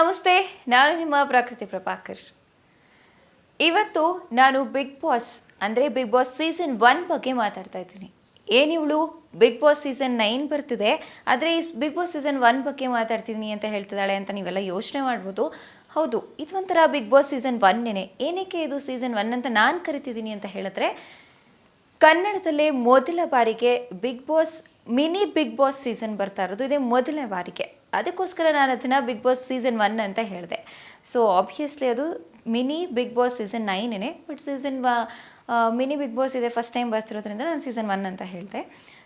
ನಮಸ್ತೆ, ನಾನು ನಿಮ್ಮ ಪ್ರಕೃತಿ ಪ್ರಭಾಕರ್. ಇವತ್ತು ನಾನು ಬಿಗ್ ಬಾಸ್ ಅಂದರೆ ಬಿಗ್ ಬಾಸ್ ಸೀಸನ್ 1 ಬಗ್ಗೆ ಮಾತಾಡ್ತಾ ಇದ್ದೀನಿ. ಏನಿವಳು ಬಿಗ್ ಬಾಸ್ ಸೀಸನ್ 9 ಬರ್ತಿದೆ, ಆದರೆ ಈ ಬಿಗ್ ಬಾಸ್ ಸೀಸನ್ 1 ಬಗ್ಗೆ ಮಾತಾಡ್ತಿದ್ದೀನಿ ಅಂತ ಹೇಳ್ತಿದ್ದಾಳೆ ಅಂತ ನೀವೆಲ್ಲ ಯೋಚನೆ ಮಾಡ್ಬೋದು. ಹೌದು, ಇದು ಒಂಥರ ಬಿಗ್ ಬಾಸ್ ಸೀಸನ್ 1ನೇ. ಏನಕ್ಕೆ ಇದು ಸೀಸನ್ 1 ಅಂತ ನಾನು ಕರಿತಿದ್ದೀನಿ ಅಂತ ಹೇಳಿದ್ರೆ, ಕನ್ನಡದಲ್ಲೇ ಮೊದಲ ಬಾರಿಗೆ Bigg Boss mini Bigg Boss season ಬರ್ತಾ ಇರೋದು ಇದೇ ಮೊದಲನೇ ಬಾರಿಗೆ. ಅದಕ್ಕೋಸ್ಕರ ನಾನು ಅದನ್ನು ಬಿಗ್ ಬಾಸ್ ಸೀಸನ್ 1 ಅಂತ ಹೇಳಿದೆ. ಸೊ ಆಬ್ವಿಯಸ್ಲಿ ಅದು ಮಿನಿ ಬಿಗ್ ಬಾಸ್ ಸೀಸನ್ 9ನೇ, ಬಟ್ ಮಿನಿ ಬಿಗ್ ಬಾಸ್ ಇದೆ ಫಸ್ಟ್ ಟೈಮ್ ಬರ್ತಿರೋದ್ರಿಂದ ನಾನು ಸೀಸನ್ 1 ಅಂತ ಹೇಳಿದೆ.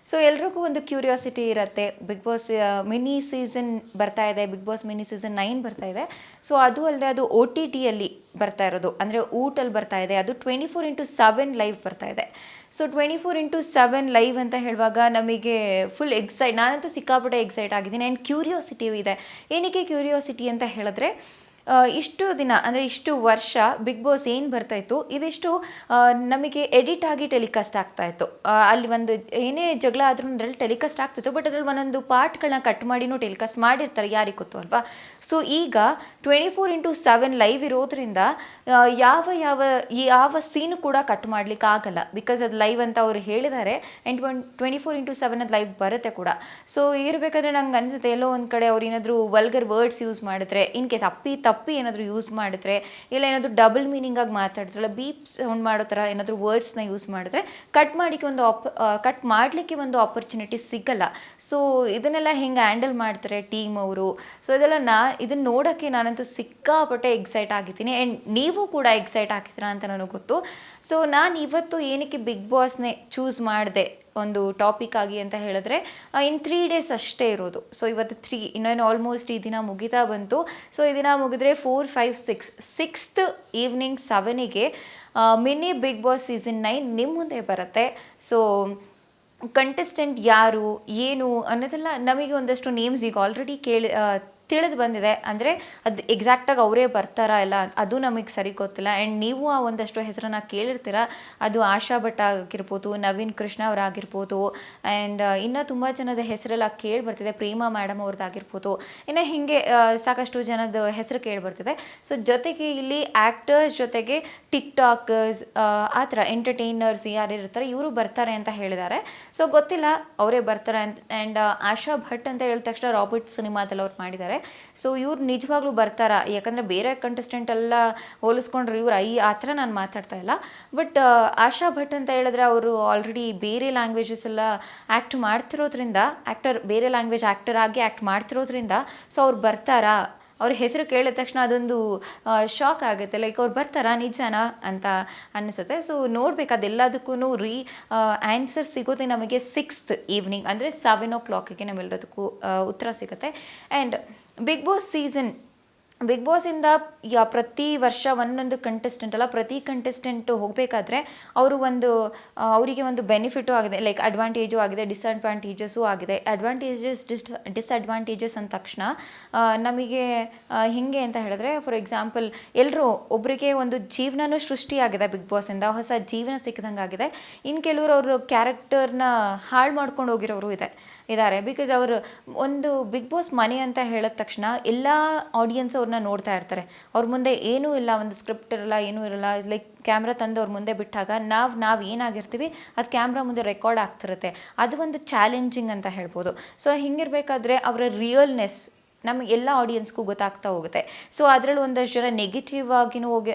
ಸೊ ಎಲ್ರಿಗೂ ಒಂದು ಕ್ಯೂರಿಯಾಸಿಟಿ ಇರುತ್ತೆ, ಬಿಗ್ ಬಾಸ್ ಮಿನಿ ಸೀಸನ್ ಬರ್ತಾ ಇದೆ, ಬಿಗ್ ಬಾಸ್ ಮಿನಿ ಸೀಸನ್ 9 ಬರ್ತಾ ಇದೆ. ಸೊ ಅದು ಅಲ್ಲದೆ ಅದು OTTಯಲ್ಲಿ ಬರ್ತಾ ಇರೋದು, ಅಂದರೆ ಊಟಲ್ಲಿ ಬರ್ತಾ ಇದೆ. ಅದು 24x7 ಲೈವ್ ಬರ್ತಾ ಇದೆ. ಸೊ 24x7 ಲೈವ್ ಅಂತ ಹೇಳುವಾಗ ನಮಗೆ ಫುಲ್ ನಾನಂತೂ ಸಿಕ್ಕಾಪಟ್ಟೆ ಎಕ್ಸೈಟ್ ಆಗಿದ್ದೀನಿ. ಆ್ಯಂಡ್ ಕ್ಯೂರಿಯಾಸಿಟಿಯೂ ಇದೆ. ಏನಕ್ಕೆ ಕ್ಯೂರಿಯಾಸಿಟಿ ಅಂತ ಹೇಳಿದ್ರೆ, ಇಷ್ಟು ದಿನ ಅಂದರೆ ಇಷ್ಟು ವರ್ಷ ಬಿಗ್ ಬಾಸ್ ಏನು ಬರ್ತಾಯಿತ್ತು, ಇದಿಷ್ಟು ನಮಗೆ ಎಡಿಟ್ ಆಗಿ ಟೆಲಿಕಾಸ್ಟ್ ಆಗ್ತಾಯಿತ್ತು. ಅಲ್ಲಿ ಒಂದು ಏನೇ ಜಗಳ ಆದ್ರೂ ಅದರಲ್ಲಿ ಟೆಲಿಕಾಸ್ಟ್ ಆಗ್ತಿತ್ತು, ಬಟ್ ಅದರಲ್ಲಿ ಒಂದೊಂದು ಪಾರ್ಟ್ಗಳನ್ನ ಕಟ್ ಮಾಡಿನೂ ಟೆಲಿಕಾಸ್ಟ್ ಮಾಡಿರ್ತಾರೆ, ಯಾರಿಗೆ ಗೊತ್ತು ಅಲ್ವಾ. ಸೊ ಈಗ 24x7 ಲೈವ್ ಇರೋದ್ರಿಂದ ಯಾವ ಸೀನು ಕೂಡ ಕಟ್ ಮಾಡ್ಲಿಕ್ಕೆ ಆಗಲ್ಲ, ಬಿಕಾಸ್ ಅದು ಲೈವ್ ಅಂತ ಅವರು ಹೇಳಿದ್ದಾರೆ. ಆ್ಯಂಡ್ 24x7 ಅದು ಲೈವ್ ಬರುತ್ತೆ ಕೂಡ. ಸೊ ಇರಬೇಕಾದ್ರೆ ನಂಗೆ ಅನಿಸುತ್ತೆ, ಎಲ್ಲೋ ಒಂದು ಕಡೆ ಅವ್ರು ಏನಾದರೂ ವಲ್ಗರ್ ವರ್ಡ್ಸ್ ಯೂಸ್ ಮಾಡಿದ್ರೆ, ಇನ್ ಕೇಸ್ ತಪ್ಪಿ ಏನಾದರೂ ಯೂಸ್ ಮಾಡಿದ್ರೆ, ಇಲ್ಲ ಏನಾದರೂ ಡಬಲ್ ಮೀನಿಂಗಾಗಿ ಮಾತಾಡ್ತಾರಲ್ಲ, ಬೀಪ್ ಸೌಂಡ್ ಮಾಡೋ ಥರ ಏನಾದರೂ ವರ್ಡ್ಸ್ನ ಯೂಸ್ ಮಾಡಿದ್ರೆ ಕಟ್ ಮಾಡಲಿಕ್ಕೆ ಒಂದು ಆಪರ್ಚುನಿಟಿ ಸಿಗಲ್ಲ. ಸೊ ಇದನ್ನೆಲ್ಲ ಹೆಂಗೆ ಹ್ಯಾಂಡಲ್ ಮಾಡ್ತಾರೆ ಟೀಮ್ ಅವರು. ಸೊ ಇದನ್ನು ನೋಡೋಕ್ಕೆ ನಾನಂತೂ ಸಿಕ್ಕಾಪಟ್ಟೆ ಎಕ್ಸೈಟ್ ಆಗಿದ್ದೀನಿ. ಆ್ಯಂಡ್ ನೀವು ಕೂಡ ಎಕ್ಸೈಟ್ ಆಗಿದ್ದೀರಾ ಅಂತ ನನಗೆ ಗೊತ್ತು. ಸೊ ನಾನು ಇವತ್ತು ಏನಕ್ಕೆ ಬಿಗ್ ಬಾಸ್ನೇ ಚೂಸ್ ಮಾಡಿದೆ ಒಂದು ಟಾಪಿಕ್ ಆಗಿ ಅಂತ ಹೇಳಿದ್ರೆ, ಇನ್ 3 ಡೇಸ್ ಅಷ್ಟೇ ಇರೋದು. ಸೊ ಇವತ್ತು ಇನ್ನೇನು ಆಲ್ಮೋಸ್ಟ್ ಈ ದಿನ ಮುಗಿತಾ ಬಂತು. ಸೊ ಈ ದಿನ ಮುಗಿದ್ರೆ 4, 5, 6th ಈವ್ನಿಂಗ್ 7ಗೆ ಮಿನಿ ಬಿಗ್ ಬಾಸ್ ಸೀಸನ್ 9 ನಿಮ್ಮ ಮುಂದೆ ಬರುತ್ತೆ. ಸೊ ಕಂಟೆಸ್ಟೆಂಟ್ ಯಾರು ಏನು ಅನ್ನೋದೆಲ್ಲ ನಮಗೆ ಒಂದಷ್ಟು ನೇಮ್ಸ್ ಈಗ ಆಲ್ರೆಡಿ ತಿಳಿದು ಬಂದಿದೆ. ಅಂದರೆ ಅದು ಎಕ್ಸಾಕ್ಟಾಗಿ ಅವರೇ ಬರ್ತಾರಾ ಇಲ್ಲ ಅದು ನಮಗೆ ಸರಿ ಗೊತ್ತಿಲ್ಲ. ಆ್ಯಂಡ್ ನೀವು ಆ ಒಂದಷ್ಟು ಹೆಸರನ್ನು ಕೇಳಿರ್ತೀರ. ಅದು ಆಶಾ ಭಟ್ ಆಗಿರ್ಬೋದು, ನವೀನ್ ಕೃಷ್ಣ ಅವರಾಗಿರ್ಬೋದು, ಆ್ಯಂಡ್ ಇನ್ನೂ ತುಂಬ ಜನದ ಹೆಸರೆಲ್ಲ ಕೇಳಿ ಬರ್ತಿದೆ, ಪ್ರೇಮಾ ಮೇಡಮ್ ಅವ್ರದ್ದಾಗಿರ್ಬೋದು, ಇನ್ನು ಹೀಗೆ ಸಾಕಷ್ಟು ಜನದ ಹೆಸರು ಕೇಳಿ ಬರ್ತಿದೆ. ಸೊ ಜೊತೆಗೆ ಇಲ್ಲಿ ಆ್ಯಕ್ಟರ್ಸ್ ಜೊತೆಗೆ ಟಿಕ್ಟಾಕರ್ಸ್, ಆ ಥರ ಎಂಟರ್ಟೈನರ್ಸ್ ಯಾರಿರ್ತಾರೆ ಇವರು ಬರ್ತಾರೆ ಅಂತ ಹೇಳಿದ್ದಾರೆ. ಸೊ ಗೊತ್ತಿಲ್ಲ ಅವರೇ ಬರ್ತಾರೆ ಅಂತ. ಆ್ಯಂಡ್ ಆಶಾ ಭಟ್ ಅಂತ ಹೇಳಿದ ತಕ್ಷಣ ರಾಬರ್ಟ್ ಸಿನಿಮಾದಲ್ಲಿ ಅವ್ರು ಮಾಡಿದ್ದಾರೆ. ಸೊ ಇವ್ರು ನಿಜವಾಗ್ಲೂ ಬರ್ತಾರಾ, ಯಾಕಂದರೆ ಬೇರೆ ಕಂಟೆಸ್ಟೆಂಟ್ ಎಲ್ಲ ಹೋಲಿಸ್ಕೊಂಡ್ರೆ ಇವ್ರು ಆ ಥರ ನಾನು ಮಾತಾಡ್ತಾ ಇಲ್ಲ. ಬಟ್ ಆಶಾ ಭಟ್ ಅಂತ ಹೇಳಿದ್ರೆ ಅವರು ಆಲ್ರೆಡಿ ಬೇರೆ ಲ್ಯಾಂಗ್ವೇಜಸ್ ಎಲ್ಲ ಆ್ಯಕ್ಟ್ ಮಾಡ್ತಿರೋದ್ರಿಂದ, ಬೇರೆ ಲ್ಯಾಂಗ್ವೇಜ್ ಆ್ಯಕ್ಟರ್ ಆಗಿ ಆ್ಯಕ್ಟ್ ಮಾಡ್ತಿರೋದ್ರಿಂದ ಸೊ ಅವ್ರು ಬರ್ತಾರಾ, ಅವ್ರ ಹೆಸರು ಕೇಳಿದ ತಕ್ಷಣ ಅದೊಂದು ಶಾಕ್ ಆಗುತ್ತೆ, ಲೈಕ್ ಅವ್ರು ಬರ್ತಾರಾ ನಿಜನಾ ಅಂತ ಅನ್ನಿಸುತ್ತೆ. ಸೊ ನೋಡ್ಬೇಕು, ಅದೆಲ್ಲದಕ್ಕೂ ಆನ್ಸರ್ ಸಿಗೋದೆ ನಮಗೆ 6th ಈವ್ನಿಂಗ್ ಅಂದರೆ 7 o'clock ನಮ್ಮೆಲ್ಲದಕ್ಕೂ ಉತ್ತರ ಸಿಗುತ್ತೆ. ಆ್ಯಂಡ್ ಬಿಗ್ ಬಾಸಿಂದ ಪ್ರತಿ ವರ್ಷ ಒಂದೊಂದು ಕಂಟೆಸ್ಟೆಂಟ್ ಅಲ್ಲ, ಪ್ರತಿ ಕಂಟೆಸ್ಟೆಂಟು ಹೋಗಬೇಕಾದ್ರೆ ಅವರಿಗೆ ಒಂದು ಬೆನಿಫಿಟು ಆಗಿದೆ, ಲೈಕ್ ಅಡ್ವಾಂಟೇಜು ಆಗಿದೆ, ಡಿಸ್ಅಡ್ವಾಂಟೇಜಸ್ಸು ಆಗಿದೆ. ಡಿಸ್ಅಡ್ವಾಂಟೇಜಸ್ ಅಂದ ತಕ್ಷಣ ನಮಗೆ ಹೇಗೆ ಅಂತ ಹೇಳಿದ್ರೆ, ಫಾರ್ ಎಕ್ಸಾಂಪಲ್ ಎಲ್ಲರೂ ಒಬ್ಬರಿಗೆ ಒಂದು ಜೀವನನೂ ಸೃಷ್ಟಿಯಾಗಿದೆ ಬಿಗ್ ಬಾಸಿಂದ, ಹೊಸ ಜೀವನ ಸಿಕ್ಕಿದಂಗೆ ಆಗಿದೆ. ಇನ್ನು ಕೆಲವರು ಅವರು ಕ್ಯಾರೆಕ್ಟರ್ನ ಹಾಳು ಮಾಡ್ಕೊಂಡು ಹೋಗಿರೋರು ಇದ್ದಾರೆ. ಬಿಕಾಸ್ ಅವರು ಒಂದು ಬಿಗ್ ಬಾಸ್ ಮನೆ ಅಂತ ಹೇಳಿದ ತಕ್ಷಣ ಎಲ್ಲ ಆಡಿಯನ್ಸ್ ಅವ್ರನ್ನ ನೋಡ್ತಾ ಇರ್ತಾರೆ. ಅವ್ರ ಮುಂದೆ ಏನೂ ಇಲ್ಲ, ಒಂದು ಸ್ಕ್ರಿಪ್ಟ್ ಇರಲ್ಲ, ಏನೂ ಇರಲ್ಲ. ಲೈಕ್ ಕ್ಯಾಮ್ರಾ ತಂದು ಅವ್ರ ಮುಂದೆ ಬಿಟ್ಟಾಗ ನಾವು ಏನಾಗಿರ್ತೀವಿ ಅದು ಕ್ಯಾಮ್ರಾ ಮುಂದೆ ರೆಕಾರ್ಡ್ ಆಗ್ತಿರುತ್ತೆ. ಅದು ಒಂದು ಚಾಲೆಂಜಿಂಗ್ ಅಂತ ಹೇಳ್ಬೋದು. ಸೊ ಹಿಂಗಿರಬೇಕಾದ್ರೆ ಅವರ ರಿಯಲ್ನೆಸ್ ನಮಗೆ ಎಲ್ಲ ಆಡಿಯನ್ಸ್ಗೂ ಗೊತ್ತಾಗ್ತಾ ಹೋಗುತ್ತೆ. ಸೊ ಅದರಲ್ಲಿ ಒಂದಷ್ಟು ಜನ ನೆಗೆಟಿವ್ ಆಗಿನೂ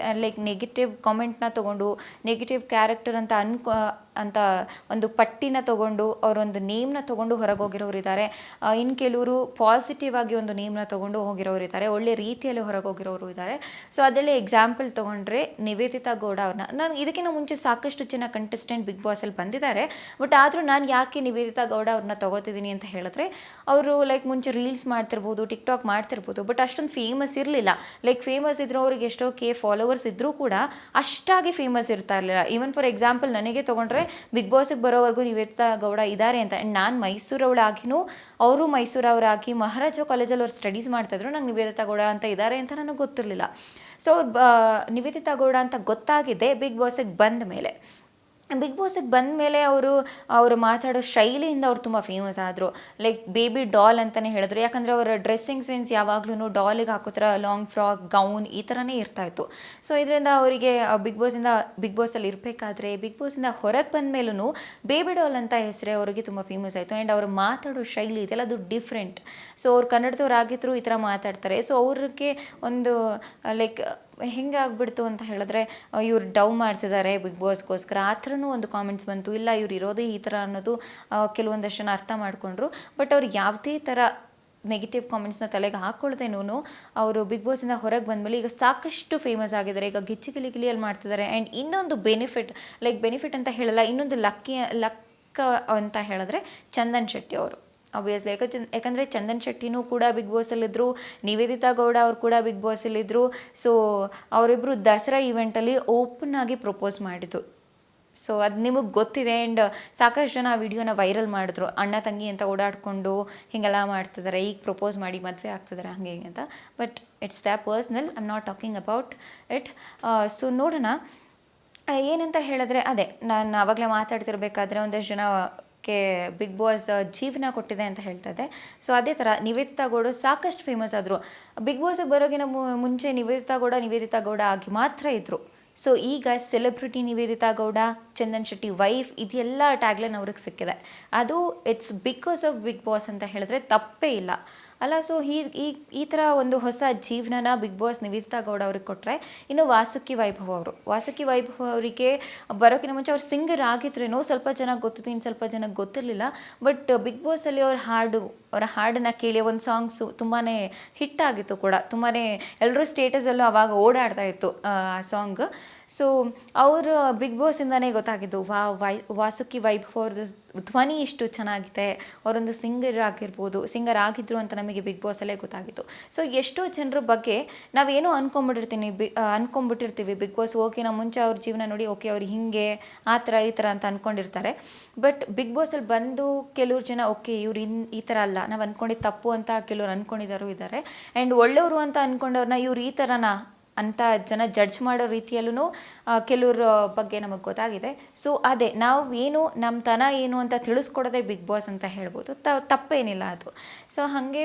ಲೈಕ್ ನೆಗೆಟಿವ್ ಕಾಮೆಂಟ್ನ ತೊಗೊಂಡು, ನೆಗೆಟಿವ್ ಕ್ಯಾರೆಕ್ಟರ್ ಅಂತ ಒಂದು ಪಟ್ಟಿನ ತೊಗೊಂಡು ಅವರೊಂದು ನೇಮ್ನ ತೊಗೊಂಡು ಹೊರಗೆ ಹೋಗಿರೋರು ಇದ್ದಾರೆ. ಇನ್ನು ಕೆಲವರು ಪಾಸಿಟಿವ್ ಆಗಿ ಒಂದು ನೇಮ್ನ ತೊಗೊಂಡು ಹೋಗಿರೋರು ಇದ್ದಾರೆ, ಒಳ್ಳೆ ರೀತಿಯಲ್ಲಿ ಹೊರಗೆ ಹೋಗಿರೋರು ಇದ್ದಾರೆ. ಸೊ ಅದರಲ್ಲಿ ಎಕ್ಸಾಂಪಲ್ ತೊಗೊಂಡ್ರೆ ನಿವೇದಿತಾ ಗೌಡ ಅವ್ರನ್ನ, ನಾನು ಇದಕ್ಕಿಂತ ಮುಂಚೆ ಸಾಕಷ್ಟು ಜನ ಕಂಟೆಸ್ಟೆಂಟ್ ಬಿಗ್ ಬಾಸಲ್ಲಿ ಬಂದಿದ್ದಾರೆ. ಬಟ್ ಆದರೂ ನಾನು ಯಾಕೆ ನಿವೇದಿತಾ ಗೌಡ ಅವ್ರನ್ನ ತೊಗೋತಿದ್ದೀನಿ ಅಂತ ಹೇಳಿದ್ರೆ, ಅವರು ಲೈಕ್ ಮುಂಚೆ ರೀಲ್ಸ್ ಮಾಡ್ತಿರ್ಬೋದು, ಟಿಕ್ಟಾಕ್ ಮಾಡ್ತಿರ್ಬೋದು, ಬಟ್ ಅಷ್ಟೊಂದು ಫೇಮಸ್ ಇರಲಿಲ್ಲ. ಲೈಕ್ ಫೇಮಸ್ ಇದ್ದರೂ ಅವ್ರಿಗೆ ಎಷ್ಟೋ ಫಾಲೋವರ್ಸ್ ಇದ್ದರೂ ಕೂಡ ಅಷ್ಟಾಗಿ ಫೇಮಸ್ ಇರ್ತಾ ಇರಲಿಲ್ಲ. ಈವನ್ ಫಾರ್ ಎಕ್ಸಾಂಪಲ್ ನನಗೆ ತೊಗೊಂಡ್ರೆ ಬಿಗ್ ಬಾಸಿಗೆ ಬರೋವರೆಗೂ ನಿವೇದಿತಾ ಗೌಡ ಇದ್ದಾರೆ ಅಂತ. ನಾನು ಮೈಸೂರವಳಾಗಿನೂ ಅವರು ಮೈಸೂರವರಾಗಿ ಮಹಾರಾಜ ಕಾಲೇಜಲ್ಲಿ ಅವ್ರು ಸ್ಟಡೀಸ್ ಮಾಡ್ತಾಯಿದ್ರು, ನಂಗೆ ನಿವೇದಿತಾ ಗೌಡ ಅಂತ ಇದ್ದಾರೆ ಅಂತ ನನಗೆ ಗೊತ್ತಿರಲಿಲ್ಲ. ಸೊ ನಿವೇದಿತಾ ಗೌಡ ಅಂತ ಗೊತ್ತಾಗಿದೆ ಬಿಗ್ ಬಾಸಿಗೆ ಬಂದ ಮೇಲೆ. ಬಿಗ್ ಬಾಸಿಗೆ ಬಂದ ಮೇಲೆ ಅವರು ಮಾತಾಡೋ ಶೈಲಿಯಿಂದ ಅವ್ರು ತುಂಬ ಫೇಮಸ್ ಆದರು. ಲೈಕ್ ಬೇಬಿ ಡಾಲ್ ಅಂತಲೇ ಹೇಳಿದ್ರು. ಯಾಕಂದರೆ ಅವರ ಡ್ರೆಸ್ಸಿಂಗ್ ಸೆನ್ಸ್ ಯಾವಾಗ್ಲೂ ಡಾಲಿಗೆ ಹಾಕೋ ಥರ ಲಾಂಗ್ ಫ್ರಾಕ್, ಗೌನ್ ಈ ಥರನೇ ಇರ್ತಾಯಿತ್ತು. ಸೊ ಇದರಿಂದ ಅವರಿಗೆ ಬಿಗ್ ಬಾಸಲ್ಲಿ ಇರಬೇಕಾದ್ರೆ ಬಿಗ್ ಬಾಸಿಂದ ಹೊರಗೆ ಬಂದ ಮೇಲೂ ಬೇಬಿ ಡಾಲ್ ಅಂತ ಹೆಸರೇ ಅವರಿಗೆ ತುಂಬ ಫೇಮಸ್ ಆಯಿತು. ಆ್ಯಂಡ್ ಅವರು ಮಾತಾಡೋ ಶೈಲಿ ಇದೆಲ್ಲ ಅದು ಡಿಫ್ರೆಂಟ್. ಸೊ ಅವ್ರು ಕನ್ನಡದವ್ರಾಗಿದ್ದರೂ ಈ ಥರ ಮಾತಾಡ್ತಾರೆ. ಸೊ ಅವ್ರಿಗೆ ಒಂದು ಲೈಕ್ ಹೆಂಗೆ ಆಗ್ಬಿಡ್ತು ಅಂತ ಹೇಳಿದ್ರೆ, ಇವ್ರು ಡವ್ ಮಾಡ್ತಿದ್ದಾರೆ ಬಿಗ್ ಬಾಸ್ಗೋಸ್ಕರ ಆ ಥರನೂ ಒಂದು ಕಾಮೆಂಟ್ಸ್ ಬಂತು. ಇಲ್ಲ ಇವ್ರು ಇರೋದೇ ಈ ಥರ ಅನ್ನೋದು ಕೆಲವೊಂದಷ್ಟು ಜನ ಅರ್ಥ ಮಾಡಿಕೊಂಡ್ರು. ಬಟ್ ಅವ್ರು ಯಾವುದೇ ಥರ ನೆಗೆಟಿವ್ ಕಾಮೆಂಟ್ಸ್ನ ತಲೆಗೆ ಹಾಕ್ಕೊಳ್ತೇನೂ ಅವರು ಬಿಗ್ ಬಾಸಿಂದ ಹೊರಗೆ ಬಂದಮೇಲೆ ಈಗ ಸಾಕಷ್ಟು ಫೇಮಸ್ ಆಗಿದ್ದಾರೆ. ಈಗ ಗಿಚ್ಚಿ ಗಿಲಿಯಲ್ಲಿ ಮಾಡ್ತಿದ್ದಾರೆ. ಆ್ಯಂಡ್ ಇನ್ನೊಂದು ಬೆನಿಫಿಟ್ ಅಂತ ಹೇಳಲ್ಲ, ಇನ್ನೊಂದು ಲಕ್ಕ ಅಂತ ಹೇಳಿದ್ರೆ ಚಂದನ್ ಶೆಟ್ಟಿ ಅವರು ಆಬ್ವಿಯಸ್ಲಿ. ಯಾಕಂದರೆ ಚಂದನ್ ಶೆಟ್ಟಿನೂ ಕೂಡ ಬಿಗ್ ಬಾಸಲ್ಲಿದ್ದರು, ನಿವೇದಿತಾ ಗೌಡ ಅವರು ಕೂಡ ಬಿಗ್ ಬಾಸಲ್ಲಿದ್ದರು. ಸೊ ಅವರಿಬ್ಬರು ದಸರಾ ಈವೆಂಟಲ್ಲಿ ಓಪನ್ ಆಗಿ ಪ್ರಪೋಸ್ ಮಾಡಿದ್ದು. ಸೊ ಅದು ನಿಮಗೆ ಗೊತ್ತಿದೆ. ಆ್ಯಂಡ್ ಸಾಕಷ್ಟು ಜನ ಆ ವಿಡಿಯೋನ ವೈರಲ್ ಮಾಡಿದ್ರು. ಅಣ್ಣ ತಂಗಿ ಅಂತ ಓಡಾಡಿಕೊಂಡು ಹೀಗೆಲ್ಲ ಮಾಡ್ತಿದ್ದಾರೆ, ಈಗ ಪ್ರಪೋಸ್ ಮಾಡಿ ಮದುವೆ ಆಗ್ತಿದ್ದಾರೆ ಹಾಗೆ ಹೀಗೆ ಅಂತ. But it's the personal, I am not talking about it. So ನೋಡೋಣ ಏನಂತ ಹೇಳಿದ್ರೆ, ಅದೇ ನಾನು ಆವಾಗಲೇ ಮಾತಾಡ್ತಿರ್ಬೇಕಾದ್ರೆ ಒಂದಷ್ಟು ಜನಕ್ಕೆ ಬಿಗ್ ಬಾಸ್ ಜೀವನ ಕೊಟ್ಟಿದೆ ಅಂತ ಹೇಳ್ತಾ ಇದ್ದೆ. ಸೊ ಅದೇ ಥರ ನಿವೇದಿತಾ ಗೌಡ ಸಾಕಷ್ಟು ಫೇಮಸ್ ಆದರು. ಬಿಗ್ ಬಾಸಿಗೆ ಬರೋಗಿನ ಮುಂಚೆ ನಿವೇದಿತಾ ಗೌಡ ಆಗಿ ಮಾತ್ರ ಇದ್ದರು. ಸೊ ಈಗ ಸೆಲೆಬ್ರಿಟಿ ನಿವೇದಿತಾ ಗೌಡ, ಚಂದನ್ ಶೆಟ್ಟಿ ವೈಫ್, ಇದೆಲ್ಲ ಟ್ಯಾಗ್ಲೈನ್ ಅವ್ರಿಗೆ ಸಿಕ್ಕಿದೆ. ಅದು it's because of Bigg Boss ಅಂತ ಹೇಳಿದ್ರೆ ತಪ್ಪೇ ಇಲ್ಲ ಅಲ್ಲ. ಸೊ ಈ ಥರ ಒಂದು ಹೊಸ ಜೀವನನ ಬಿಗ್ ಬಾಸ್ ನಿವೇದಿತಾ ಗೌಡ ಅವ್ರಿಗೆ ಕೊಟ್ಟರೆ, ಇನ್ನು ವಾಸುಕಿ ವೈಭವ್ ಅವರಿಗೆ ಬರೋಕ್ಕಿಂತ ಮುಂಚೆ ಅವ್ರು ಸಿಂಗರ್ ಆಗಿದ್ರೇನೋ ಸ್ವಲ್ಪ ಚೆನ್ನಾಗಿ ಗೊತ್ತಿತ್ತು, ಇನ್ನು ಸ್ವಲ್ಪ ಜನಕ್ಕೆ ಗೊತ್ತಿರಲಿಲ್ಲ. ಬಟ್ ಬಿಗ್ ಬಾಸಲ್ಲಿ ಅವರ ಹಾಡನ್ನು ಕೇಳಿ ಒಂದು ಸಾಂಗ್ಸು ತುಂಬಾ ಹಿಟ್ ಆಗಿತ್ತು ಕೂಡ, ತುಂಬಾ ಎಲ್ಲರೂ ಸ್ಟೇಟಸಲ್ಲೂ ಆವಾಗ ಓಡಾಡ್ತಾ ಇತ್ತು ಆ ಸಾಂಗ್. ಸೊ ಅವರು ಬಿಗ್ ಬಾಸಿಂದನೇ ಗೊತ್ತಾಗಿದ್ದು, ವಾಸುಕಿ ವೈಭವ್ ಅವ್ರದ್ದು ಧ್ವನಿ ಇಷ್ಟು ಚೆನ್ನಾಗಿದೆ, ಅವರೊಂದು ಸಿಂಗರ್ ಆಗಿದ್ರು ಅಂತ ನಮಗೆ ಬಿಗ್ ಬಾಸಲ್ಲೇ ಗೊತ್ತಾಗಿತ್ತು. ಸೊ ಎಷ್ಟೋ ಜನರ ಬಗ್ಗೆ ನಾವೇನೋ ಅನ್ಕೊಂಬಿಟ್ಟಿರ್ತೀವಿ ಬಿಗ್ ಬಾಸ್ ಓಕೆ, ನಾವು ಮುಂಚೆ ಅವ್ರ ಜೀವನ ನೋಡಿ ಓಕೆ ಅವ್ರು ಹೀಗೆ ಆ ಥರ ಈ ಥರ ಅಂತ ಅಂದ್ಕೊಂಡಿರ್ತಾರೆ. ಬಟ್ ಬಿಗ್ ಬಾಸಲ್ಲಿ ಬಂದು ಕೆಲವ್ರು ಜನ ಓಕೆ ಇವ್ರು ಈ ಥರ ಅಲ್ಲ, ನಾವು ಅಂದ್ಕೊಂಡಿದ್ದು ತಪ್ಪು ಅಂತ ಕೆಲವ್ರು ಅಂದ್ಕೊಂಡಿದ್ದಾರು ಇದ್ದಾರೆ. ಆ್ಯಂಡ್ ಒಳ್ಳೆಯವರು ಅಂತ ಅಂದ್ಕೊಂಡವ್ರನ್ನ ಇವ್ರು ಈ ಥರನಾ ಅಂತ ಜನ ಜಡ್ಜ್ ಮಾಡೋ ರೀತಿಯಲ್ಲೂ ಕೆಲವ್ರ ಬಗ್ಗೆ ನಮಗೆ ಗೊತ್ತಾಗಿದೆ. ಸೊ ಅದೇ ನಮ್ಮ ತನ ಏನು ಅಂತ ತಿಳಿಸ್ಕೊಡೋದೇ ಬಿಗ್ ಬಾಸ್ ಅಂತ ಹೇಳ್ಬೋದು. ತಪ್ಪೇನಿಲ್ಲ ಅದು. ಸೊ ಹಾಗೆ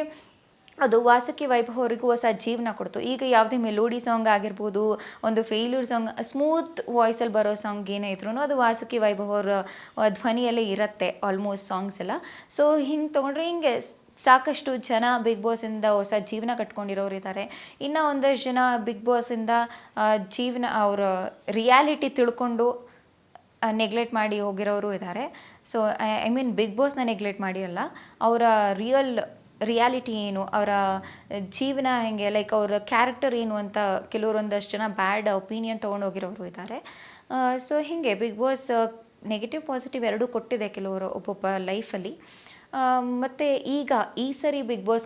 ಅದು ವಾಸುಕಿ ವೈಭವ್ ಅವರಿಗೂ ಹೊಸ ಜೀವನ ಕೊಡ್ತು. ಈಗ ಯಾವುದೇ ಮೆಲೋಡಿ ಸಾಂಗ್ ಆಗಿರ್ಬೋದು, ಒಂದು ಫೇಲ್ಯೂರ್ ಸಾಂಗ್, ಸ್ಮೂತ್ ವಾಯ್ಸಲ್ಲಿ ಬರೋ ಸಾಂಗ್ ಏನೇ ಇದ್ರೂ ಅದು ವಾಸುಕಿ ವೈಭವ್ ಅವರ ಧ್ವನಿಯಲ್ಲೇ ಇರುತ್ತೆ ಆಲ್ಮೋಸ್ಟ್ ಸಾಂಗ್ಸ್ ಎಲ್ಲ. ಸೊ ಹಿಂಗೆ ತೊಗೊಂಡ್ರೆ ಹಿಂಗೆ ಸಾಕಷ್ಟು ಜನ ಬಿಗ್ ಬಾಸಿಂದ ಹೊಸ ಜೀವನ ಕಟ್ಕೊಂಡಿರೋರು ಇದ್ದಾರೆ. ಇನ್ನು ಒಂದಷ್ಟು ಜನ ಬಿಗ್ ಬಾಸಿಂದ ಜೀವನ ಅವರ ರಿಯಾಲಿಟಿ ತಿಳ್ಕೊಂಡು ನೆಗ್ಲೆಕ್ಟ್ ಮಾಡಿ ಹೋಗಿರೋರು ಇದ್ದಾರೆ. ಸೊ ಐ ಮೀನ್ ಬಿಗ್ ಬಾಸ್ನ ನೆಗ್ಲೆಕ್ಟ್ ಮಾಡಿರಲ್ಲ, ಅವರ ರಿಯಾಲಿಟಿ ಏನು, ಅವರ ಜೀವನ ಹೆಂಗೆ, ಲೈಕ್ ಅವರ ಕ್ಯಾರೆಕ್ಟರ್ ಏನು ಅಂತ ಕೆಲವರು ಒಂದಷ್ಟು ಜನ ಬ್ಯಾಡ್ ಒಪಿನಿಯನ್ ತೊಗೊಂಡೋಗಿರೋರು ಇದ್ದಾರೆ. ಸೊ ಹೀಗೆ ಬಿಗ್ ಬಾಸ್ ನೆಗೆಟಿವ್ ಪಾಸಿಟಿವ್ ಎರಡೂ ಕೊಟ್ಟಿದೆ ಕೆಲವರು ಒಬ್ಬೊಬ್ಬ ಲೈಫಲ್ಲಿ. ಮತ್ತು ಈಗ ಈ ಸರಿ ಬಿಗ್ ಬಾಸ್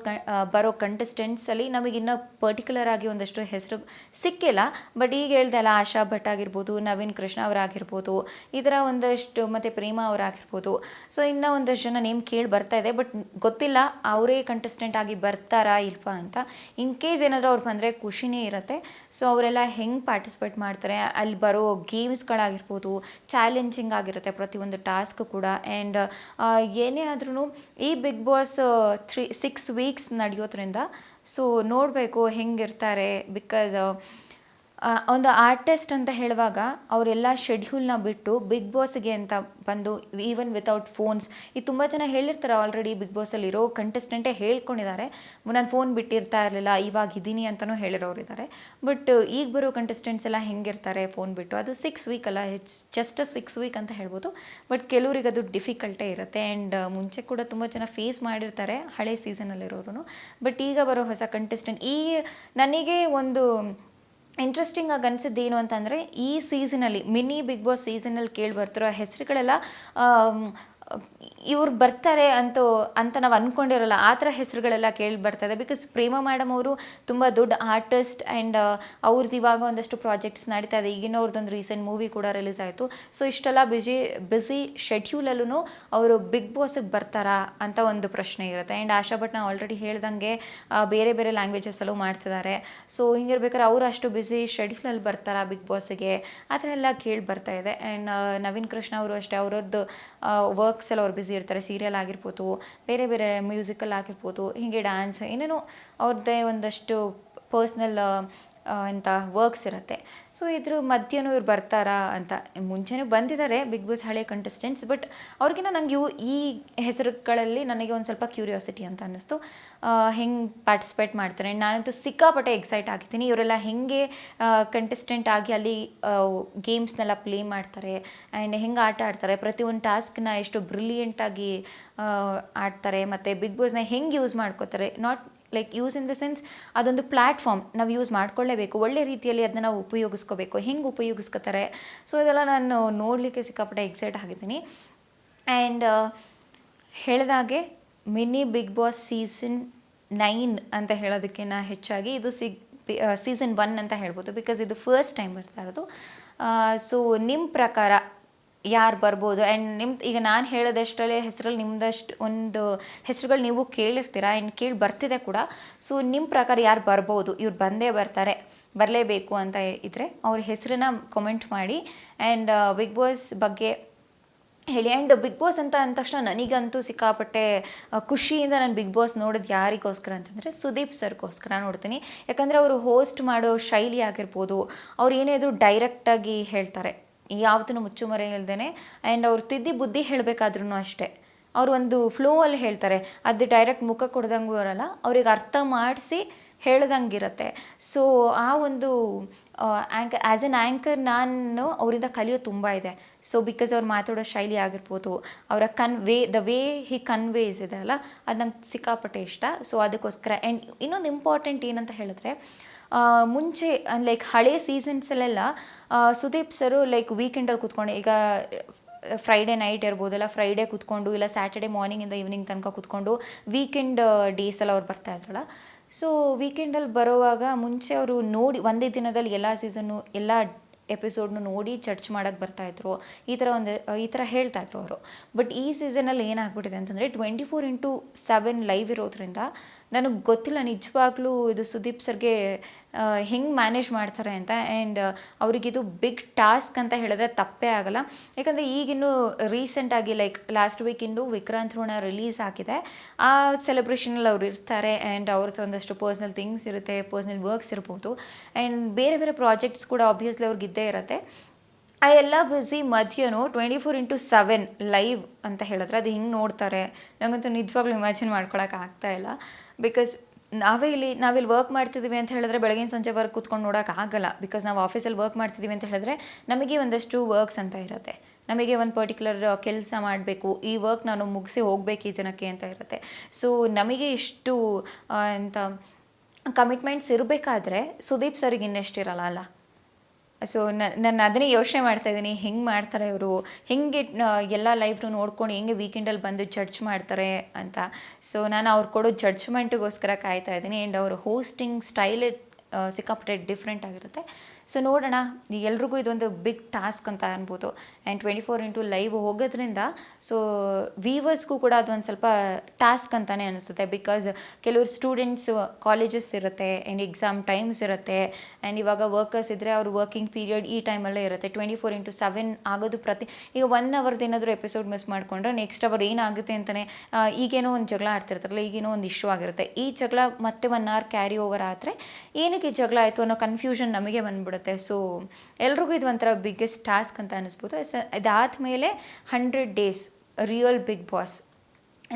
ಬರೋ ಕಂಟೆಸ್ಟೆಂಟ್ಸಲ್ಲಿ ನಮಗಿನ್ನೂ ಪರ್ಟಿಕ್ಯುಲರ್ ಆಗಿ ಒಂದಷ್ಟು ಹೆಸರು ಸಿಕ್ಕಿಲ್ಲ. ಬಟ್ ಈಗ ಹೇಳ್ದಲ್ಲ, ಆಶಾ ಭಟ್ ಆಗಿರ್ಬೋದು, ನವೀನ್ ಕೃಷ್ಣ ಅವರಾಗಿರ್ಬೋದು, ಈ ಥರ ಒಂದಷ್ಟು, ಮತ್ತು ಪ್ರೇಮಾ ಅವರಾಗಿರ್ಬೋದು. ಸೊ ಇನ್ನೂ ಒಂದಷ್ಟು ಜನ ನೇಮ್ ಕೇಳಿ ಬರ್ತಾ ಇದೆ. ಬಟ್ ಗೊತ್ತಿಲ್ಲ ಅವರೇ ಕಂಟೆಸ್ಟೆಂಟ್ ಆಗಿ ಬರ್ತಾರಾ ಇಲ್ವಾ ಅಂತ. ಇನ್ ಕೇಸ್ ಏನಾದರೂ ಅವ್ರು ಬಂದರೆ ಖುಷಿನೇ ಇರುತ್ತೆ. ಸೊ ಅವರೆಲ್ಲ ಹೆಂಗೆ ಪಾರ್ಟಿಸಿಪೇಟ್ ಮಾಡ್ತಾರೆ, ಅಲ್ಲಿ ಬರೋ ಗೇಮ್ಸ್ಗಳಾಗಿರ್ಬೋದು, ಚಾಲೆಂಜಿಂಗ್ ಆಗಿರುತ್ತೆ ಪ್ರತಿಯೊಂದು ಟಾಸ್ಕ್ ಕೂಡ. ಆ್ಯಂಡ್ ಏನೇ ಆದ್ರೂ ಈ ಬಿಗ್ ಬಾಸ್ 6 ವೀಕ್ಸ್ ನಡೆಯೋದ್ರಿಂದ ಸೊ ನೋಡಬೇಕು ಹೆಂಗಿರ್ತಾರೆ. ಬಿಕಾಸ್ ಒಂದು ಆರ್ಟಿಸ್ಟ್ ಅಂತ ಹೇಳುವಾಗ ಅವರೆಲ್ಲ ಶೆಡ್ಯೂಲ್ನ ಬಿಟ್ಟು ಬಿಗ್ ಬಾಸ್ಗೆ ಅಂತ ಬಂದು, ಈವನ್ ವಿತೌಟ್ ಫೋನ್ಸ್, ಈಗ ತುಂಬ ಜನ ಹೇಳಿರ್ತಾರೆ ಆಲ್ರೆಡಿ ಬಿಗ್ ಬಾಸಲ್ಲಿರೋ ಕಂಟೆಸ್ಟೆಂಟೇ ಹೇಳ್ಕೊಂಡಿದ್ದಾರೆ, ನಾನು ಫೋನ್ ಬಿಟ್ಟಿರ್ತಾ ಇರಲಿಲ್ಲ, ಇವಾಗ ಇದ್ದೀನಿ ಅಂತಲೂ ಹೇಳಿರೋರು ಇದ್ದಾರೆ. ಬಟ್ ಈಗ ಬರೋ ಕಂಟೆಸ್ಟೆಂಟ್ಸ್ ಎಲ್ಲ ಹೆಂಗಿರ್ತಾರೆ ಫೋನ್ ಬಿಟ್ಟು? ಅದು 6 ವೀಕ್ ಅಲ್ಲ, ಜಸ್ಟ್ 6 ವೀಕ್ ಅಂತ ಹೇಳ್ಬೋದು. ಬಟ್ ಕೆಲವ್ರಿಗೆ ಅದು ಡಿಫಿಕಲ್ಟೇ ಇರುತ್ತೆ. ಆ್ಯಂಡ್ ಮುಂಚೆ ಕೂಡ ತುಂಬ ಜನ ಫೇಸ್ ಮಾಡಿರ್ತಾರೆ ಹಳೆ ಸೀಸನಲ್ಲಿರೋರು. ಬಟ್ ಈಗ ಬರೋ ಹೊಸ ಕಂಟೆಸ್ಟೆಂಟ್ ನನಗೆ ಒಂದು ಇಂಟ್ರೆಸ್ಟಿಂಗ್ ಆಗಿ ಅನಿಸಿದ್ದು ಏನು ಅಂತಂದರೆ, ಈ ಸೀಸನಲ್ಲಿ ಮಿನಿ ಬಿಗ್ ಬಾಸ್ ಸೀಸನಲ್ಲಿ ಕೇಳಿ ಬರ್ತಿರೋ ಹೆಸರುಗಳೆಲ್ಲ ಇವ್ರು ಬರ್ತಾರೆ ಅಂತ ನಾವು ಅಂದ್ಕೊಂಡಿರಲ್ಲ, ಆ ಥರ ಹೆಸರುಗಳೆಲ್ಲ ಕೇಳಿ ಬರ್ತದೆ. ಬಿಕಾಸ್ ಪ್ರೇಮ ಮೇಡಮ್ ಅವರು ತುಂಬ ದೊಡ್ಡ ಆರ್ಟಿಸ್ಟ್ ಆ್ಯಂಡ್ ಅವ್ರದ್ದು ಇವಾಗ ಒಂದಷ್ಟು ಪ್ರಾಜೆಕ್ಟ್ಸ್ ನಡೀತಾ ಇದೆ. ಈಗಿನ ಅವ್ರದ್ದೊಂದು ರೀಸೆಂಟ್ ಮೂವಿ ಕೂಡ ರಿಲೀಸ್ ಆಯಿತು. ಸೊ ಇಷ್ಟೆಲ್ಲ ಬ್ಯುಸಿ ಶೆಡ್ಯೂಲಲ್ಲೂ ಅವರು ಬಿಗ್ ಬಾಸಿಗೆ ಬರ್ತಾರಾ ಅಂತ ಒಂದು ಪ್ರಶ್ನೆ ಇರುತ್ತೆ. ಆ್ಯಂಡ್ ಆಶಾ ಭಟ್ ನಾವು ಆಲ್ರೆಡಿ ಹೇಳ್ದಂಗೆ ಬೇರೆ ಬೇರೆ ಲ್ಯಾಂಗ್ವೇಜಸ್ಸಲ್ಲೂ ಮಾಡ್ತಿದ್ದಾರೆ. ಸೊ ಹಿಂಗಿರ್ಬೇಕಾದ್ರೆ ಅವರು ಅಷ್ಟು ಬ್ಯುಸಿ ಶೆಡ್ಯೂಲಲ್ಲಿ ಬರ್ತಾರಾ ಬಿಗ್ ಬಾಸಿಗೆ, ಆ ಥರ ಎಲ್ಲ ಕೇಳಿ ಬರ್ತಾ ಇದೆ. ಆ್ಯಂಡ್ ನವೀನ್ ಕೃಷ್ಣ ಅವರು ಅಷ್ಟೇ, ಅವ್ರದ್ದು ವರ್ಕ್ಸ್ ಎಲ್ಲ ಅವ್ರು ಬ್ಯುಸಿ ಇರ್ತಾರೆ. ಸೀರಿಯಲ್ ಆಗಿರ್ಬೋದು, ಬೇರೆ ಬೇರೆ ಮ್ಯೂಸಿಕಲ್ ಆಗಿರ್ಬೋದು, ಹೀಗೆ ಡ್ಯಾನ್ಸ್ ಏನೇನೋ ಅವ್ರದ್ದೇ ಒಂದಷ್ಟು ಪರ್ಸ್ನಲ್ ಎಂಥ ವರ್ಕ್ಸ್ ಇರುತ್ತೆ. ಸೊ ಇದ್ರ ಮಧ್ಯನೂ ಇವ್ರು ಬರ್ತಾರಾ ಅಂತ. ಮುಂಚೆನೂ ಬಂದಿದ್ದಾರೆ ಬಿಗ್ ಬಾಸ್ ಹಳೆ ಕಂಟೆಸ್ಟೆಂಟ್ಸ್, ಬಟ್ ಅವ್ರಿಗಿನ್ನ ನನಗೆ ಈ ಹೆಸರುಗಳಲ್ಲಿ ನನಗೆ ಒಂದು ಸ್ವಲ್ಪ ಕ್ಯೂರಿಯಾಸಿಟಿ ಅಂತ ಅನ್ನಿಸ್ತು. ಹೆಂಗೆ ಪಾರ್ಟಿಸಿಪೇಟ್ ಮಾಡ್ತಾರೆ, ನಾನಂತೂ ಸಿಕ್ಕಾಪಟ್ಟೆ ಎಕ್ಸೈಟ್ ಆಗಿದ್ದೀನಿ. ಇವರೆಲ್ಲ ಹೆಂಗೆ ಕಂಟೆಸ್ಟೆಂಟ್ ಆಗಿ ಅಲ್ಲಿ ಗೇಮ್ಸ್ನೆಲ್ಲ ಪ್ಲೇ ಮಾಡ್ತಾರೆ ಆ್ಯಂಡ್ ಹೆಂಗೆ ಆಟ ಆಡ್ತಾರೆ, ಪ್ರತಿಯೊಂದು ಟಾಸ್ಕ್ನ ಎಷ್ಟು ಬ್ರಿಲಿಯಂಟಾಗಿ ಆಡ್ತಾರೆ, ಮತ್ತು ಬಿಗ್ ಬಾಸ್ನ ಹೆಂಗೆ ಯೂಸ್ ಮಾಡ್ಕೋತಾರೆ. Not like use in the sense ಅದೊಂದು ಪ್ಲ್ಯಾಟ್ಫಾರ್ಮ್ ನಾವು ಯೂಸ್ ಮಾಡ್ಕೊಳ್ಳೇಬೇಕು, ಒಳ್ಳೆ ರೀತಿಯಲ್ಲಿ ಅದನ್ನ ನಾವು ಉಪಯೋಗಿಸ್ಕೋಬೇಕು, ಹೆಂಗೆ ಉಪಯೋಗಿಸ್ಕೋತಾರೆ. ಸೊ ಇದೆಲ್ಲ ನಾನು ನೋಡಲಿಕ್ಕೆ ಸಿಕ್ಕಾಪಟ್ಟೆ ಎಕ್ಸೈಟ್ ಆಗಿದ್ದೀನಿ. ಆ್ಯಂಡ್ ಹೇಳಿದಾಗೆ ಮಿನಿ ಬಿಗ್ ಬಾಸ್ ಸೀಸನ್ 9 ಅಂತ ಹೇಳೋದಕ್ಕಿಂತ ಹೆಚ್ಚಾಗಿ ಇದು ಸೀಸನ್ 1 ಅಂತ ಹೇಳ್ಬೋದು. ಬಿಕಾಸ್ ಇದು ಫಸ್ಟ್ ಟೈಮ್ ಬರ್ತಾ ಇರೋದು. ಸೊ ನಿಮ್ಮ ಪ್ರಕಾರ ಯಾರು ಬರ್ಬೋದು? ಆ್ಯಂಡ್ ಈಗ ನಾನು ಹೇಳೋದಷ್ಟರಲ್ಲೇ ಹೆಸರಲ್ಲಿ ನಿಮ್ದಷ್ಟು ಒಂದು ಹೆಸರುಗಳು ನೀವು ಕೇಳಿರ್ತೀರ ಆ್ಯಂಡ್ ಕೇಳಿ ಬರ್ತಿದೆ ಕೂಡ. ಸೊ ನಿಮ್ಮ ಪ್ರಕಾರ ಯಾರು ಬರ್ಬೋದು, ಇವ್ರು ಬಂದೇ ಬರ್ತಾರೆ, ಬರಲೇಬೇಕು ಅಂತ ಇದ್ದರೆ ಅವ್ರ ಹೆಸರನ್ನ ಕಮೆಂಟ್ ಮಾಡಿ. ಆ್ಯಂಡ್ ಬಿಗ್ ಬಾಸ್ ಬಗ್ಗೆ ಹೇಳಿ. ಆ್ಯಂಡ್ ಬಿಗ್ ಬಾಸ್ ಅಂತ ಅಂದ ತಕ್ಷಣ ನನಗಂತೂ ಸಿಕ್ಕಾಪಟ್ಟೆ ಖುಷಿಯಿಂದ ನಾನು ಬಿಗ್ ಬಾಸ್ ನೋಡೋದು ಯಾರಿಗೋಸ್ಕರ ಅಂತಂದರೆ ಸುದೀಪ್ ಸರ್ಗೋಸ್ಕರ ನೋಡ್ತೀನಿ. ಯಾಕಂದರೆ ಅವರು ಹೋಸ್ಟ್ ಮಾಡೋ ಶೈಲಿ ಆಗಿರ್ಬೋದು, ಅವ್ರು ಏನೇ ಇದ್ರೂ ಡೈರೆಕ್ಟಾಗಿ ಹೇಳ್ತಾರೆ, ಯಾವುದನ್ನು ಮುಚ್ಚುಮರೆ ಇಲ್ದೇ. ಆ್ಯಂಡ್ ಅವ್ರು ತಿದ್ದಿ ಬುದ್ಧಿ ಹೇಳಬೇಕಾದ್ರೂ ಅಷ್ಟೇ, ಅವರು ಒಂದು ಫ್ಲೋ ಅಲ್ಲಿ ಹೇಳ್ತಾರೆ. ಅದು ಡೈರೆಕ್ಟ್ ಮುಖ ಕೊಡ್ದಂಗೂ ಇರಲ್ಲ, ಅವ್ರಿಗೆ ಅರ್ಥ ಮಾಡಿಸಿ ಹೇಳ್ದಂಗಿರುತ್ತೆ. ಸೊ ಆ ಒಂದು ಆ್ಯಸ್ ಎನ್ ಆ್ಯಂಕರ್ ನಾನು ಅವರಿಂದ ಕಲಿಯೋದು ತುಂಬ ಇದೆ. ಸೊ ಬಿಕಾಸ್ ಅವ್ರು ಮಾತಾಡೋ ಶೈಲಿ ಆಗಿರ್ಬೋದು, ಅವರ ದ ವೇ ಹಿ ಕನ್ವೇಸ್ ಇದೆ ಅಲ್ಲ, ಅದು ನಂಗೆ ಸಿಕ್ಕಾಪಟ್ಟೆ ಇಷ್ಟ. ಸೊ ಅದಕ್ಕೋಸ್ಕರ. ಆ್ಯಂಡ್ ಇನ್ನೊಂದು ಇಂಪಾರ್ಟೆಂಟ್ ಏನಂತ ಹೇಳಿದ್ರೆ, ಮುಂಚೆ ಲೈಕ್ ಹಳೆ ಸೀಸನ್ಸಲ್ಲೆಲ್ಲ ಸುದೀಪ್ ಸರು ಲೈಕ್ ವೀಕೆಂಡಲ್ಲಿ ಕೂತ್ಕೊಂಡು, ಈಗ ಫ್ರೈಡೇ ನೈಟ್ ಇರ್ಬೋದಲ್ಲ, ಫ್ರೈಡೇ ಕೂತ್ಕೊಂಡು ಇಲ್ಲ ಸ್ಯಾಟರ್ಡೆ ಮಾರ್ನಿಂಗಿಂದ ಈವ್ನಿಂಗ್ ತನಕ ಕೂತ್ಕೊಂಡು ವೀಕೆಂಡ್ ಡೇಸಲ್ಲಿ ಅವ್ರು ಬರ್ತಾಯಿದ್ರಲ್ಲ. ಸೊ ವೀಕೆಂಡಲ್ಲಿ ಬರೋವಾಗ ಮುಂಚೆ ಅವರು ನೋಡಿ ಒಂದೇ ದಿನದಲ್ಲಿ ಎಲ್ಲ ಸೀಸನ್ನು ಎಲ್ಲ ಎಪಿಸೋಡ್ನು ನೋಡಿ ಜಡ್ಜ್ ಮಾಡೋಕ್ಕೆ ಬರ್ತಾಯಿದ್ರು, ಈ ಥರ ಹೇಳ್ತಾಯಿದ್ರು ಅವರು. ಬಟ್ ಈ ಸೀಸನಲ್ಲಿ ಏನಾಗ್ಬಿಟ್ಟಿದೆ ಅಂತಂದರೆ 24/7 ಲೈವ್ ಇರೋದ್ರಿಂದ ನನಗೆ ಗೊತ್ತಿಲ್ಲ ನಿಜವಾಗ್ಲೂ ಇದು ಸುದೀಪ್ ಸರ್ಗೆ ಹೆಂಗೆ ಮ್ಯಾನೇಜ್ ಮಾಡ್ತಾರೆ ಅಂತ. ಆ್ಯಂಡ್ ಅವರಿಗಿದು ಬಿಗ್ ಟಾಸ್ಕ್ ಅಂತ ಹೇಳಿದ್ರೆ ತಪ್ಪೇ ಆಗಲ್ಲ. ಯಾಕಂದರೆ ಈಗಿನ್ನೂ ರೀಸೆಂಟಾಗಿ ಲೈಕ್ ಲಾಸ್ಟ್ ವೀಕಿಂದು ವಿಕ್ರಾಂತ್ ಋಣ ರಿಲೀಸ್ ಆಗಿದೆ. ಆ ಸೆಲೆಬ್ರೇಷನಲ್ಲಿ ಅವ್ರು ಇರ್ತಾರೆ. ಆ್ಯಂಡ್ ಅವ್ರದ್ದು ಒಂದಷ್ಟು ಪರ್ಸ್ನಲ್ ಥಿಂಗ್ಸ್ ಇರುತ್ತೆ, ಪರ್ಸ್ನಲ್ ವರ್ಕ್ಸ್ ಇರ್ಬೋದು, ಆ್ಯಂಡ್ ಬೇರೆ ಬೇರೆ ಪ್ರಾಜೆಕ್ಟ್ಸ್ ಕೂಡ ಆಬ್ವಿಯಸ್ಲಿ ಅವ್ರಿಗೆ ಇದ್ದೇ ಇರುತ್ತೆ. ಆ ಎಲ್ಲ ಬ್ಯುಸಿ ಮಧ್ಯನೂ 24/7 ಲೈವ್ ಅಂತ ಹೇಳಿದ್ರೆ ಅದು ಹಿಂಗೆ ನೋಡ್ತಾರೆ. ನನಗಂತೂ ನಿಜವಾಗ್ಲೂ ಇಮ್ಯಾಜಿನ್ ಮಾಡ್ಕೊಳಕ್ಕೆ ಆಗ್ತಾಯಿಲ್ಲ. ಬಿಕಾಸ್ ನಾವಿಲ್ಲಿ ವರ್ಕ್ ಮಾಡ್ತಿದ್ದೀವಿ ಅಂತ ಹೇಳಿದ್ರೆ ಬೆಳಗಿನ ಸಂಜೆವರೆಗೆ ಕೂತ್ಕೊಂಡು ನೋಡೋಕ್ಕಾಗಲ್ಲ. ಬಿಕಾಸ್ ನಾವು ಆಫೀಸಲ್ಲಿ ವರ್ಕ್ ಮಾಡ್ತಿದ್ದೀವಿ ಅಂತ ಹೇಳಿದ್ರೆ ನಮಗೆ ಒಂದಷ್ಟು ವರ್ಕ್ಸ್ ಅಂತ ಇರುತ್ತೆ, ನಮಗೆ ಒಂದು ಪರ್ಟಿಕ್ಯುಲರ್ ಕೆಲಸ ಮಾಡಬೇಕು, ಈ ವರ್ಕ್ ನಾನು ಮುಗಿಸಿ ಹೋಗಬೇಕು ಈ ದಿನಕ್ಕೆ ಅಂತ ಇರುತ್ತೆ. ಸೊ ನಮಗೆ ಇಷ್ಟು ಅಂತ ಕಮಿಟ್ಮೆಂಟ್ಸ್ ಇರಬೇಕಾದ್ರೆ ಸುದೀಪ್ ಸರ್ಗೆ ಇನ್ನೆಷ್ಟಿರಲ್ಲ ಅಲ್ಲ. ಸೊ ನಾನು ಅದನ್ನೇ ಯೋಚನೆ ಮಾಡ್ತಾಯಿದ್ದೀನಿ, ಹೆಂಗೆ ಮಾಡ್ತಾರೆ ಇವರು, ಹೆಂಗೆ ಎಲ್ಲ ಲೈವ್ನು ನೋಡ್ಕೊಂಡು ಹೆಂಗೆ ವೀಕೆಂಡಲ್ಲಿ ಬಂದು ಜಡ್ಜ್ ಮಾಡ್ತಾರೆ ಅಂತ. ಸೊ ನಾನು ಅವ್ರು ಕೊಡೋ ಜಡ್ಜ್ಮೆಂಟಿಗೋಸ್ಕರ ಕಾಯ್ತಾ ಇದ್ದೀನಿ. ಆ್ಯಂಡ್ ಅವ್ರ ಹೋಸ್ಟಿಂಗ್ ಸ್ಟೈಲೇ ಸಿಕ್ಕಾಪಟ್ಟೆ ಡಿಫ್ರೆಂಟ್ ಆಗಿರುತ್ತೆ. ಸೊ ನೋಡೋಣ, ಎಲ್ರಿಗೂ ಇದೊಂದು ಬಿಗ್ ಟಾಸ್ಕ್ ಅಂತ ಅನ್ಬೋದು. ಆ್ಯಂಡ್ 24 ಲೈವ್ ಹೋಗೋದ್ರಿಂದ ಸೊ ವೀವರ್ಸ್ಗೂ ಕೂಡ ಅದೊಂದು ಸ್ವಲ್ಪ ಟಾಸ್ಕ್ ಅಂತಲೇ ಅನಿಸುತ್ತೆ. ಬಿಕಾಸ್ ಕೆಲವರು ಸ್ಟೂಡೆಂಟ್ಸ್ ಕಾಲೇಜಸ್ ಇರುತ್ತೆ ಆ್ಯಂಡ್ ಎಕ್ಸಾಮ್ ಟೈಮ್ಸ್ ಇರುತ್ತೆ. ಆ್ಯಂಡ್ ಇವಾಗ ವರ್ಕರ್ಸ್ ಇದ್ದರೆ ಅವ್ರ ವರ್ಕಿಂಗ್ ಪೀರಿಯಡ್ ಈ ಟೈಮಲ್ಲೇ ಇರುತ್ತೆ. 24/7 ಆಗೋದು ಈಗ 1 ಅವರ್ದು ಏನಾದರೂ ಎಪಿಸೋಡ್ ಮಿಸ್ ಮಾಡಿಕೊಂಡ್ರೆ ನೆಕ್ಸ್ಟ್ ಅವರ್ ಏನಾಗುತ್ತೆ ಅಂತಲೇ, ಈಗೇನೋ ಒಂದು ಜಗಳ ಆಡ್ತಿರ್ತಾರಲ್ಲ, ಈಗೇನೋ ಒಂದು ಇಶ್ಯೂ ಆಗಿರುತ್ತೆ, ಈ ಜಗಳ ಮತ್ತೆ 1 ಅವರ್ ಕ್ಯಾರಿ ಓವರ್ ಆದರೆ ಏನಕ್ಕೆ ಜಗಳ ಆಯಿತು ಅನ್ನೋ ಕನ್ಫ್ಯೂಷನ್ ನಮಗೆ ಬಂದ್ಬಿಡುತ್ತೆ. ಸೊ ಎಲ್ರಿಗೂ ಇದು ಒಂಥರ ಬಿಗ್ಗೆಸ್ಟ್ ಟಾಸ್ಕ್ ಅಂತ ಅನ್ನಿಸ್ಬೋದು. ಇದಾದಮೇಲೆ 100 days real Bigg Boss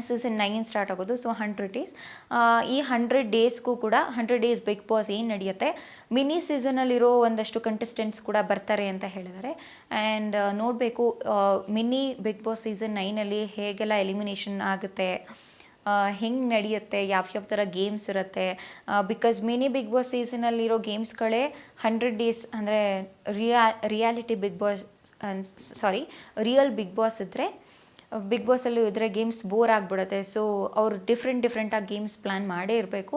season 9 start ಆಗೋದು. ಸೊ 100 ಡೇಸ್, ಈ 100 ಡೇಸ್ಗೂ ಕೂಡ 100 ಡೇಸ್ ಬಿಗ್ ಬಾಸ್ ಏನು ನಡೆಯುತ್ತೆ, ಮಿನಿ ಸೀಸನಲ್ಲಿರೋ ಒಂದಷ್ಟು ಕಂಟೆಸ್ಟೆಂಟ್ಸ್ ಕೂಡ ಬರ್ತಾರೆ ಅಂತ ಹೇಳಿದ್ದಾರೆ. ಆ್ಯಂಡ್ ನೋಡಬೇಕು ಮಿನಿ ಬಿಗ್ ಬಾಸ್ ಸೀಸನ್ 9 ಹೇಗೆಲ್ಲ ಎಲಿಮಿನೇಷನ್ ಆಗುತ್ತೆ, ಹೆಂಗೆ ನಡೆಯುತ್ತೆ, ಯಾವ್ಯಾವ ಥರ ಗೇಮ್ಸ್ ಇರುತ್ತೆ. ಬಿಕಾಸ್ ಮಿನಿ ಬಿಗ್ ಬಾಸ್ ಸೀಸನಲ್ಲಿರೋ ಗೇಮ್ಸ್ಗಳೇ 100 ಡೇಸ್ ಅಂದರೆ reality Bigg Boss real Bigg Boss ಇದ್ದರೆ ಬಿಗ್ ಬಾಸಲ್ಲಿ ಇದ್ರೆ ಗೇಮ್ಸ್ ಬೋರ್ ಆಗಿಬಿಡುತ್ತೆ. ಸೊ ಅವರು ಡಿಫ್ರೆಂಟಾಗಿ ಗೇಮ್ಸ್ ಪ್ಲ್ಯಾನ್ ಮಾಡೇ ಇರಬೇಕು.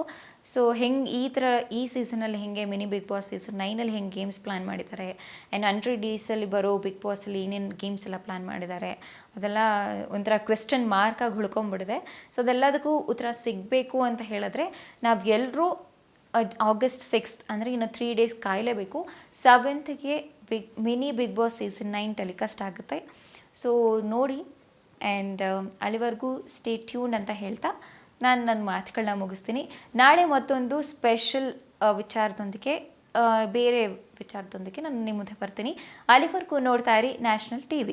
ಸೊ ಹೆಂಗೆ ಈ ಥರ ಈ ಸೀಸನಲ್ಲಿ ಹೆಂಗೆ ಮಿನಿ ಬಿಗ್ ಬಾಸ್ ಸೀಸನ್ 9ಅಲ್ಲಿ ಹೆಂಗೆ ಗೇಮ್ಸ್ ಪ್ಲ್ಯಾನ್ ಮಾಡಿದ್ದಾರೆ, ಆ್ಯಂಡ್ 100 ಡೇಸಲ್ಲಿ ಬರೋ ಬಿಗ್ ಬಾಸಲ್ಲಿ ಏನೇನು ಗೇಮ್ಸ್ ಎಲ್ಲ ಪ್ಲ್ಯಾನ್ ಮಾಡಿದ್ದಾರೆ, ಅದೆಲ್ಲ ಒಂಥರ ಕ್ವೆಶ್ಚನ್ ಮಾರ್ಕಾಗಿ ಉಳ್ಕೊಂಬಿಡಿದೆ. ಸೊ ಅದೆಲ್ಲದಕ್ಕೂ ಉತ್ತರ ಸಿಗಬೇಕು ಅಂತ ಹೇಳಿದ್ರೆ ನಾವು ಎಲ್ಲರೂ August 6th ಅಂದರೆ ಇನ್ನು 3 ಡೇಸ್ ಕಾಯಲೇಬೇಕು. 7th mini Bigg Boss season 9 telecast ಆಗುತ್ತೆ. ಸೊ ನೋಡಿ, ಆ್ಯಂಡ್ ಅಲ್ಲಿವರೆಗೂ ಸ್ಟೇ ಟ್ಯೂನ್ ಅಂತ ಹೇಳ್ತಾ ನಾನು ನನ್ನ ಮಾತುಗಳನ್ನ ಮುಗಿಸ್ತೀನಿ. ನಾಳೆ ಮತ್ತೊಂದು ಸ್ಪೆಷಲ್ ವಿಚಾರದೊಂದಿಗೆ ಬೇರೆ ವಿಚಾರದೊಂದಿಗೆ ನಾನು ನಿಮ್ಮ ಮುಂದೆ ಬರ್ತೀನಿ. ಅಲ್ಲಿವರೆಗೂ ನೋಡ್ತಾ ಇರಿ ನ್ಯಾಷನಲ್ TV.